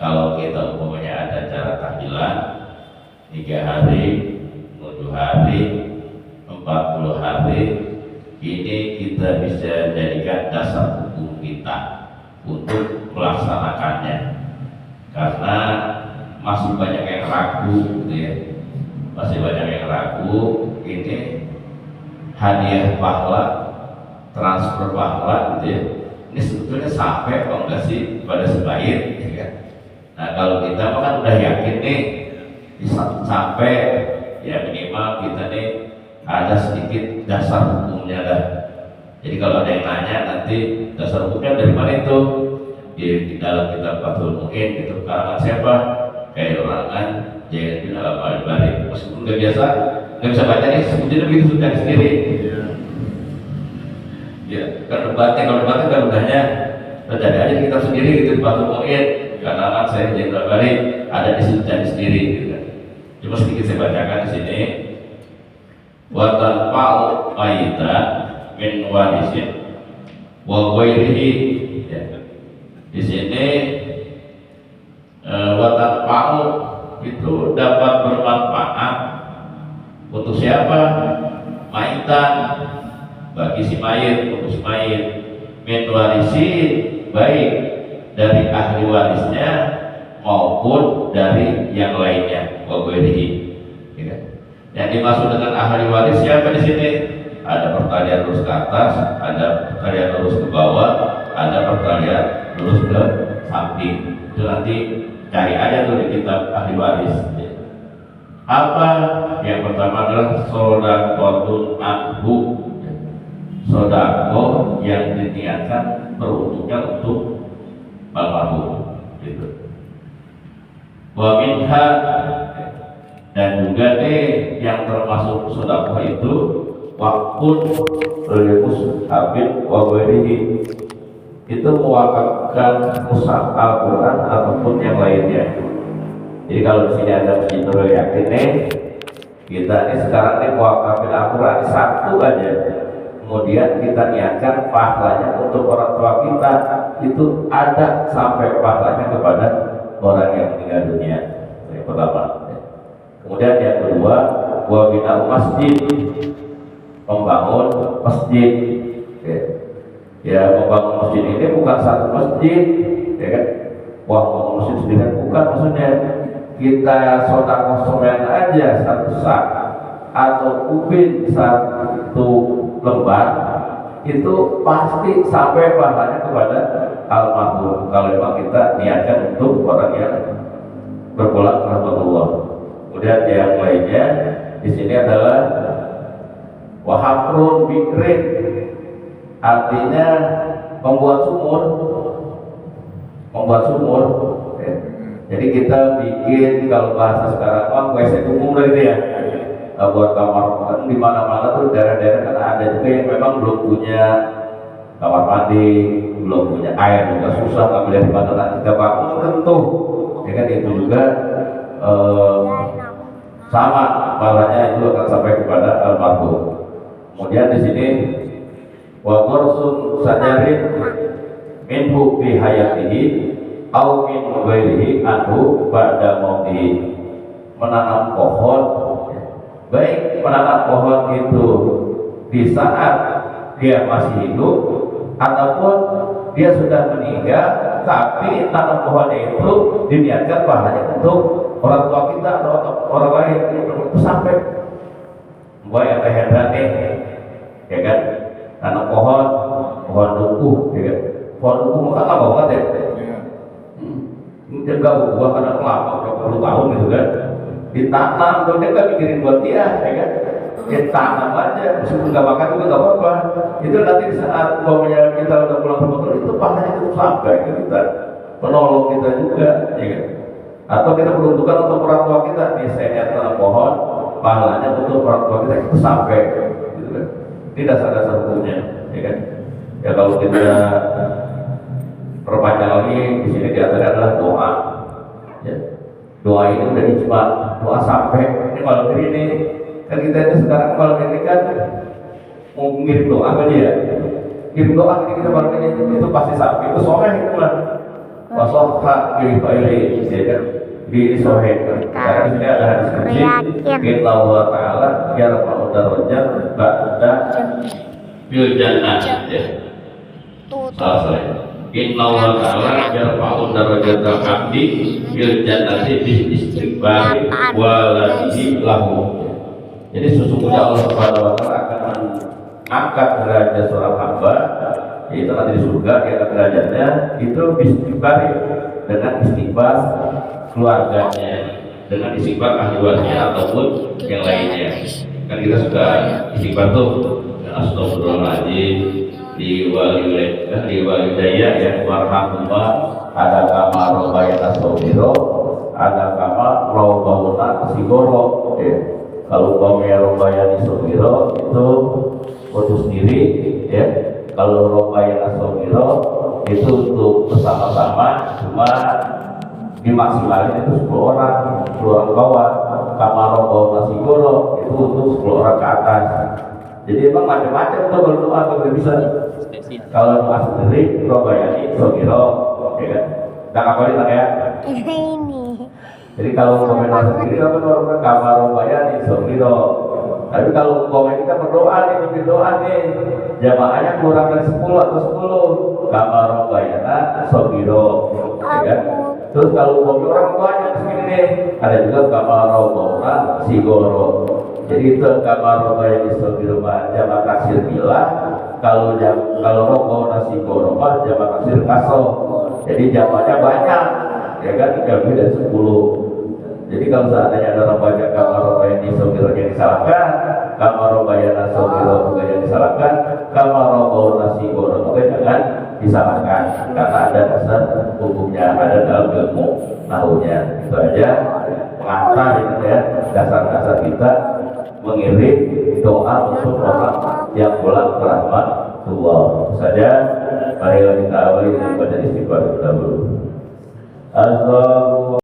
kalau kita umpamanya ada cara tahlilan 3 hari, 7 hari, 40 hari, ini kita bisa jadikan dasar hukum kita untuk melaksanakannya, karena masih banyak yang ragu gitu ya, masih banyak yang ragu ini hadiah pahala, transfer pahala gitu ya, ini sebetulnya sampai apa enggak sih pada sebaik ya kan? Nah kalau kita kan udah yakin nih sampai, ya minimal kita nih ada sedikit dasar hukumnya dah. Jadi kalau ada yang nanya nanti dasar hukumnya dari mana itu, di dalam kitab Fathul Mu'in itu karangan siapa? Kayak ulangan Jainuddin bin Al-Albani. Meskipun nggak bisa baca nih, sebetulnya begitu sudah sendiri. Ya, kalau debatnya kan udahnya terjadi aja kita sendiri gitu di Fathul Mu'in. Karangan saya Jainuddin Al-Albani ada di situ dan sendiri. Gitu. Cuma sedikit saya bacakan di sini. Wa tanfa'u maita min warisin wa ghairihi. Di sini wa tanfa'u itu dapat bermanfaat untuk siapa? Maitan, bagi si mayit, untuk si mayit. Min warisi, baik dari ahli warisnya maupun dari yang lainnya. Wa ghairihi. Yang dimaksud dengan ahli waris siapa di sini? Ada pertalian lurus ke atas, ada pertalian lurus ke bawah, ada pertalian lurus ke samping. Itu nanti cari aja tuh di kitab ahli waris. Apa? Yang pertama adalah sodaqotun anhu, sodaqoh yang diniatkan peruntuknya untuk almarhum. Gitu. Wa minha, dan juga yang termasuk sedekah itu wakun limus habib wa ghairihi, itu mewakafkan mushaf Al-Quran ataupun yang lainnya. Jadi kalau di sini ada Masjid Nurul Yakin kita ini sekarang mewakafkan Al-Quran satu aja, kemudian kita niatkan pahalanya untuk orang tua kita, itu ada sampai pahalanya kepada orang yang meninggal dunia. Yang pertama. Kemudian yang kedua, wa bina'u masjid, membangun masjid. Ya, membangun masjid ini bukan satu masjid, ya kan? Wah, membangun masjid sendiri bukan, maksudnya kita sedekah semen aja satu sak atau ubin satu lembar, itu pasti sampai pahalanya kepada almarhum kalau memang kita niatkan untuk orang yang berpulang ke rahmatullah. Kemudian yang lainnya di sini adalah wahafrun bikrin, artinya membuat sumur. Jadi kita bikin, kalau bahasa sekarang WC umum itu ya, buat kamar di mana-mana tuh daerah-daerah kan ada juga yang memang belum punya kamar mandi, belum punya air, juga susah ngambil dari mana, nanti kita bangun tentu, ya kan, itu juga sama pahalanya itu akan sampai kepada almarhum. Kemudian di sini wa ghursun sajarin minhu fi hayatihi au min ghairihi anhu ba'da mautihi, menanam pohon, baik menanam pohon itu di saat dia masih hidup ataupun dia sudah meninggal, tapi tanam pohonnya itu diniatkan pahalanya untuk orang tua kita atau orang lain, itu sampai gua yang kehendak nih, ya kan, tanam pohon duku, ya kan, pohon duku kan lama banget ya, dia nggak buah karena lama 20 tahun gitu kan, ditanam, tuh dia nggak mikirin buat dia, ya kan, dia tanam aja, meskipun nggak makan juga nggak apa-apa, itu nanti di saat umpamanya kita udah pulang ke motor itu pahalanya itu sampai ke kita, penolong kita juga, ya kan. Atau kita peruntukkan untuk orang tua kita, nih saya niat tanam pohon, pahalanya untuk orang tua kita itu sampai, gitu kan. Ini dasar-dasar hukumnya, ya kan. Ya kalau kita perpanjang lagi di sini di antara adalah doa. Ya. Doa ini udah ijma, doa sampai. Ini malam ini kan kita ini sekarang malam ini kan mau ngirim doa ke dia. Ngirim doa ini kita malam ini itu pasti sampai, itu soleh itu lah. wasofra kiri faili ya kan disohkan karena ini ada hadis kunci kita Allah Ta'ala yarfa'u darajat ba'da bil jannah ya salah inna Allah Ta'ala yarfa'u darajat al-abdi bil jannati bi istighfari waladihi lahu. Jadi sesungguhnya Allah Subhanahu wa Ta'ala akan mengangkat derajat seorang hamba itu nanti di surga ya derajatnya itu istighfar dengan istighfar keluarganya, dengan istighfar ahli warisnya ataupun yang lainnya. Kan kita suka istighfar tuh astagfirullahaladzim di walidayya ya warhamhumma ada kama robayana sawiro ada kama robayana sigoro ya. Kalau umpamanya robayani sawiro itu untuk sendiri ya. Kalau robayana sawiro itu untuk bersama-sama cuma dimaksimalin itu 10 orang kawan. Kamar robayana sigoro itu untuk 10 orang ke atas. Jadi emang macam-macam tuh kalau doa kalau bisa. Kalau doa sendiri robayani sawiro ya kan. Udah ngapalin lah ya. Ini. Jadi kalau doa sendiri apa namanya kamar robayani sawiro. Tapi kalau kita berdoa nih, berdoa nih, jamaahnya kurang dari 10 atau 10 kamar robayana sawiro ya kan. Terus kalau orang banyak segini nih, ada juga kamar robayana sigoro. Jadi itu kamar robayana sawiro jamaah taksir bila. Kalau robayana sigoro jamaah taksir kaso. Jadi jamaahnya banyak ya kan, lebih dari 10. Jadi kalau seandainya ada orang baca kamar robayani sawiro yang disalahkan, kamar robayana sawiro juga yang disalahkan, kamar robayana sigoro juga jangan disalahkan karena ada dasar hukumnya, ada dalam ilmu nahunya. Itu aja pengantar itu ya, dasar-dasar kita mengirim doa untuk orang yang pulang ke rahmat Allah. Itu saja. Mari kita awali dengan baca istighfar dahulu. Astagfirullah.